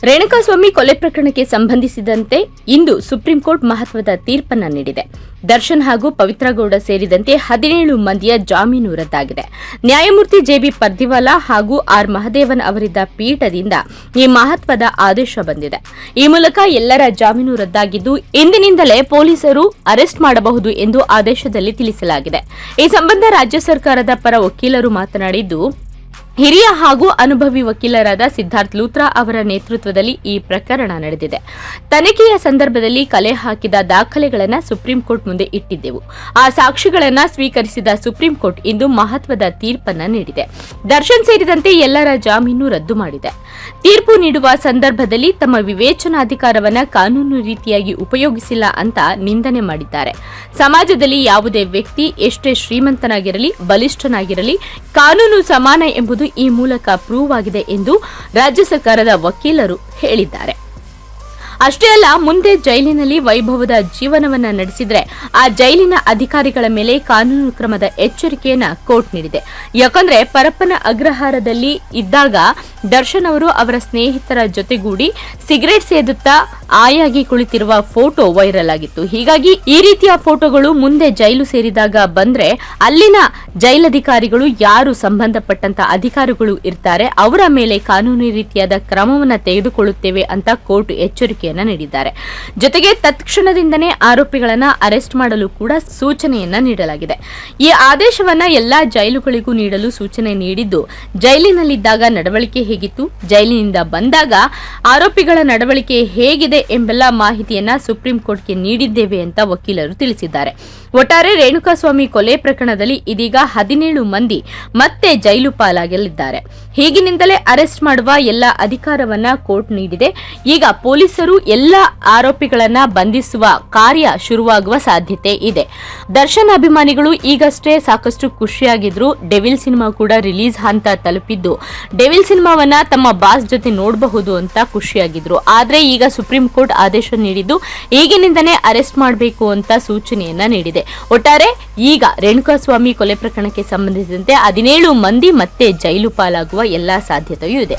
ರೇಣುಕಾಸ್ವಾಮಿ ಕೊಲೆ ಪ್ರಕರಣಕ್ಕೆ ಸಂಬಂಧಿಸಿದಂತೆ ಇಂದು ಸುಪ್ರೀಂ ಕೋರ್ಟ್ ಮಹತ್ವದ ತೀರ್ಪನ್ನು ನೀಡಿದೆ. ದರ್ಶನ್ ಹಾಗೂ ಪವಿತ್ರ ಗೌಡ ಸೇರಿದಂತೆ 17 ಮಂದಿಯ ಜಾಮೀನು ರದ್ದಾಗಿದೆ. ನ್ಯಾಯಮೂರ್ತಿ ಜೆಬಿ ಪರ್ದಿವಾಲಾ ಹಾಗೂ ಆರ್ ಮಹದೇವನ್ ಅವರಿದ್ದ ಪೀಠದಿಂದ ಈ ಮಹತ್ವದ ಆದೇಶ ಬಂದಿದೆ. ಈ ಮೂಲಕ ಎಲ್ಲರ ಜಾಮೀನು ರದ್ದಾಗಿದ್ದು ಇಂದಿನಿಂದಲೇ ಪೊಲೀಸರು ಅರೆಸ್ಟ್ ಮಾಡಬಹುದು ಎಂದು ಆದೇಶದಲ್ಲಿ ತಿಳಿಸಲಾಗಿದೆ. ಈ ಸಂಬಂಧ ರಾಜ್ಯ ಸರ್ಕಾರದ ಪರ ವಕೀಲರು ಮಾತನಾಡಿದ್ದು, ಹಿರಿಯ ಹಾಗೂ ಅನುಭವಿ ವಕೀಲರಾದ ಸಿದ್ಧಾರ್ಥ್ ಲೂಥ್ರಾ ಅವರ ನೇತೃತ್ವದಲ್ಲಿ ಈ ಪ್ರಕರಣ ನಡೆದಿದೆ. ತನಿಖೆಯ ಸಂದರ್ಭದಲ್ಲಿ ಕಲೆ ಹಾಕಿದ ದಾಖಲೆಗಳನ್ನು ಸುಪ್ರೀಂ ಕೋರ್ಟ್ ಮುಂದೆ ಇಟ್ಟಿದ್ದೆವು. ಆ ಸಾಕ್ಷಿಗಳನ್ನು ಸ್ವೀಕರಿಸಿದ ಸುಪ್ರೀಂ ಕೋರ್ಟ್ ಇಂದು ಮಹತ್ವದ ತೀರ್ಪನ್ನು ನೀಡಿದೆ. ದರ್ಶನ್ ಸೇರಿದಂತೆ ಎಲ್ಲರ ಜಾಮೀನು ರದ್ದು ಮಾಡಿದೆ. ತೀರ್ಪು ನೀಡುವ ಸಂದರ್ಭದಲ್ಲಿ ತಮ್ಮ ವಿವೇಚನಾಧಿಕಾರವನ್ನು ಕಾನೂನು ರೀತಿಯಾಗಿ ಉಪಯೋಗಿಸಿಲ್ಲ ಅಂತ ನಿಂದನೆ ಮಾಡಿದ್ದಾರೆ. ಸಮಾಜದಲ್ಲಿ ಯಾವುದೇ ವ್ಯಕ್ತಿ ಎಷ್ಟೇ ಶ್ರೀಮಂತನಾಗಿರಲಿ, ಬಲಿಷ್ಠನಾಗಿರಲಿ, ಕಾನೂನು ಸಮಾನ ಎಂಬುದು ಈ ಮೂಲಕ ಪ್ರೂವ್ ಆಗಿದೆ ಎಂದು ರಾಜ್ಯ ಸರ್ಕಾರದ ವಕೀಲರು ಹೇಳಿದ್ದಾರೆ. ಅಷ್ಟೇ ಅಲ್ಲ, ಮುಂದೆ ಜೈಲಿನಲ್ಲಿ ವೈಭವದ ಜೀವನವನ್ನ ನಡೆಸಿದ್ರೆ ಆ ಜೈಲಿನ ಅಧಿಕಾರಿಗಳ ಮೇಲೆ ಕಾನೂನು ಕ್ರಮದ ಎಚ್ಚರಿಕೆಯನ್ನ ಕೋರ್ಟ್ ನೀಡಿದೆ. ಯಾಕಂದ್ರೆ ಪರಪ್ಪನ ಅಗ್ರಹಾರದಲ್ಲಿ ಇದ್ದಾಗ ದರ್ಶನ್ ಅವರು ಅವರ ಸ್ನೇಹಿತರ ಜೊತೆಗೂಡಿ ಸಿಗರೆಟ್ ಸೇದುತ್ತಾ ಆಯಾಗಿ ಕುಳಿತಿರುವ ಫೋಟೋ ವೈರಲ್ ಆಗಿತ್ತು. ಹೀಗಾಗಿ ಈ ರೀತಿಯ ಫೋಟೋಗಳು ಮುಂದೆ ಜೈಲು ಸೇರಿದಾಗ ಬಂದ್ರೆ ಅಲ್ಲಿನ ಜೈಲಧಿಕಾರಿಗಳು ಯಾರು ಸಂಬಂಧಪಟ್ಟಂತ ಅಧಿಕಾರಿಗಳು ಇರ್ತಾರೆ ಅವರ ಮೇಲೆ ಕಾನೂನು ರೀತಿಯಾದ ಕ್ರಮವನ್ನು ತೆಗೆದುಕೊಳ್ಳುತ್ತೇವೆ ಅಂತ ಕೋರ್ಟ್ ಎಚ್ಚರಿಕೆಯನ್ನ ನೀಡಿದ್ದಾರೆ. ಜೊತೆಗೆ ತತ್ಕ್ಷಣದಿಂದನೇ ಆರೋಪಿಗಳನ್ನ ಅರೆಸ್ಟ್ ಮಾಡಲು ಕೂಡ ಸೂಚನೆಯನ್ನ ನೀಡಲಾಗಿದೆ. ಈ ಆದೇಶವನ್ನ ಎಲ್ಲಾ ಜೈಲುಗಳಿಗೂ ನೀಡಲು ಸೂಚನೆ ನೀಡಿದ್ದು, ಜೈಲಿನಲ್ಲಿದ್ದಾಗ ನಡವಳಿಕೆ ಹೇಗಿತ್ತು, ಜೈಲಿನಿಂದ ಬಂದಾಗ ಆರೋಪಿಗಳ ನಡವಳಿಕೆ ಹೇಗಿದೆ ಎಂಬೆಲ್ಲ ಮಾಹಿತಿಯನ್ನ ಸುಪ್ರೀಂ ಕೋರ್ಟ್ಗೆ ನೀಡಿದ್ದೇವೆ ಅಂತ ವಕೀಲರು ತಿಳಿಸಿದ್ದಾರೆ. ಒಟ್ಟಾರೆ ರೇಣುಕಾಸ್ವಾಮಿ ಕೊಲೆ ಪ್ರಕರಣದಲ್ಲಿ ಇದೀಗ 17 ಮಂದಿ ಮತ್ತೆ ಜೈಲು ಪಾಲಾಗಲಿದ್ದಾರೆ. ಹೀಗಿನಿಂದಲೇ ಅರೆಸ್ಟ್ ಮಾಡುವ ಎಲ್ಲ ಅಧಿಕಾರವನ್ನ ಕೋರ್ಟ್ ನೀಡಿದೆ. ಈಗ ಪೊಲೀಸರು ಎಲ್ಲ ಆರೋಪಿಗಳನ್ನ ಬಂಧಿಸುವ ಕಾರ್ಯ ಶುರುವಾಗುವ ಸಾಧ್ಯತೆ ಇದೆ. ದರ್ಶನ್ ಅಭಿಮಾನಿಗಳು ಈಗಷ್ಟೇ ಸಾಕಷ್ಟು ಖುಷಿಯಾಗಿದ್ರು. ಡೆವಿಲ್ ಸಿನಿಮಾ ಕೂಡ ರಿಲೀಸ್ ಹಂತ ತಲುಪಿದ್ದು, ಡೆವಿಲ್ ಸಿನಿಮಾವನ್ನ ತಮ್ಮ ಬಾಸ್ ಜೊತೆ ನೋಡಬಹುದು ಅಂತ ಖುಷಿಯಾಗಿದ್ರು. ಆದ್ರೆ ಈಗ ಸುಪ್ರೀಂ ಕೋರ್ಟ್ ಆದೇಶ ನೀಡಿದ್ದು ಈಗಿನಿಂದನೇ ಅರೆಸ್ಟ್ ಮಾಡಬೇಕು ಅಂತ ಸೂಚನೆಯನ್ನ ನೀಡಿದೆ. ಒಟ್ಟಾರೆ ಈಗ ರೇಣುಕಾಸ್ವಾಮಿ ಕೊಲೆ ಪ್ರಕರಣಕ್ಕೆ ಸಂಬಂಧಿಸಿದಂತೆ 17 ಮಂದಿ ಮತ್ತೆ ಜೈಲು ಪಾಲಾಗುವ ಎಲ್ಲಾ ಸಾಧ್ಯತೆಯೂ ಇದೆ.